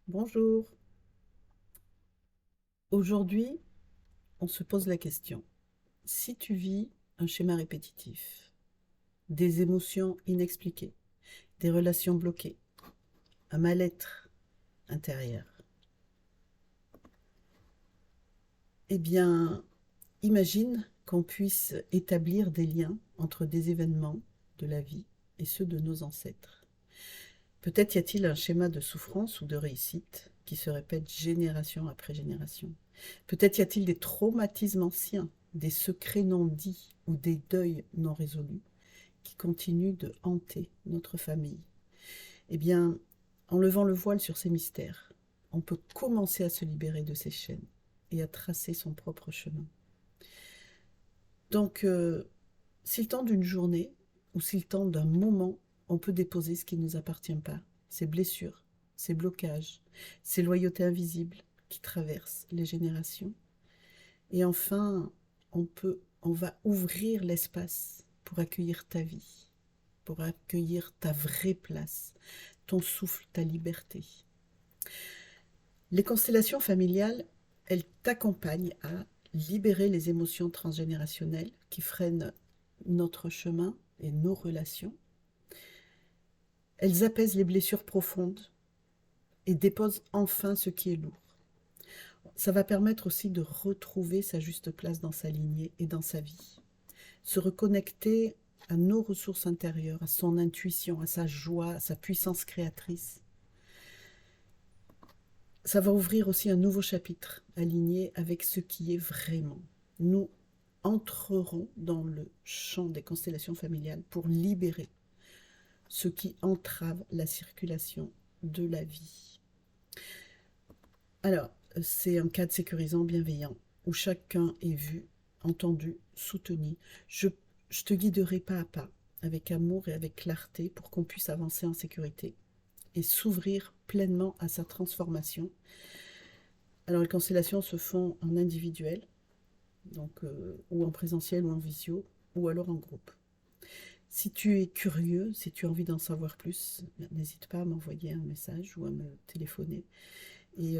Bonjour. Aujourd'hui, on se pose la question. Si tu vis un schéma répétitif, des émotions inexpliquées, des relations bloquées, un mal-être intérieur, eh bien, imagine qu'on puisse établir des liens entre des événements de la vie et ceux de nos ancêtres. Peut-être y a-t-il un schéma de souffrance ou de réussite qui se répète génération après génération. Peut-être y a-t-il des traumatismes anciens, des secrets non dits ou des deuils non résolus qui continuent de hanter notre famille. Eh bien, en levant le voile sur ces mystères, on peut commencer à se libérer de ces chaînes et à tracer son propre chemin. Donc, s'il tente d'une journée ou s'il tente d'un moment, on peut déposer ce qui ne nous appartient pas, ces blessures, ces blocages, ces loyautés invisibles qui traversent les générations. Et enfin, on va ouvrir l'espace pour accueillir ta vie, pour accueillir ta vraie place, ton souffle, ta liberté. Les constellations familiales, elles t'accompagnent à libérer les émotions transgénérationnelles qui freinent notre chemin et nos relations. Elles apaisent les blessures profondes et déposent enfin ce qui est lourd. Ça va permettre aussi de retrouver sa juste place dans sa lignée et dans sa vie. Se reconnecter à nos ressources intérieures, à son intuition, à sa joie, à sa puissance créatrice. Ça va ouvrir aussi un nouveau chapitre aligné avec ce qui est vraiment. Nous entrerons dans le champ des constellations familiales pour libérer ce qui entrave la circulation de la vie. Alors, c'est un cadre sécurisant, bienveillant, où chacun est vu, entendu, soutenu. Je te guiderai pas à pas, avec amour et avec clarté, pour qu'on puisse avancer en sécurité et s'ouvrir pleinement à sa transformation. Alors, les constellations se font en individuel, donc, ou en présentiel ou en visio, ou alors en groupe. Si tu es curieux, si tu as envie d'en savoir plus, n'hésite pas à m'envoyer un message ou à me téléphoner. Et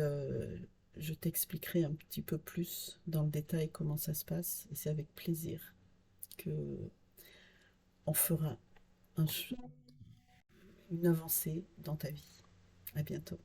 je t'expliquerai un petit peu plus dans le détail comment ça se passe. Et c'est avec plaisir que on fera un, une avancée dans ta vie. À bientôt.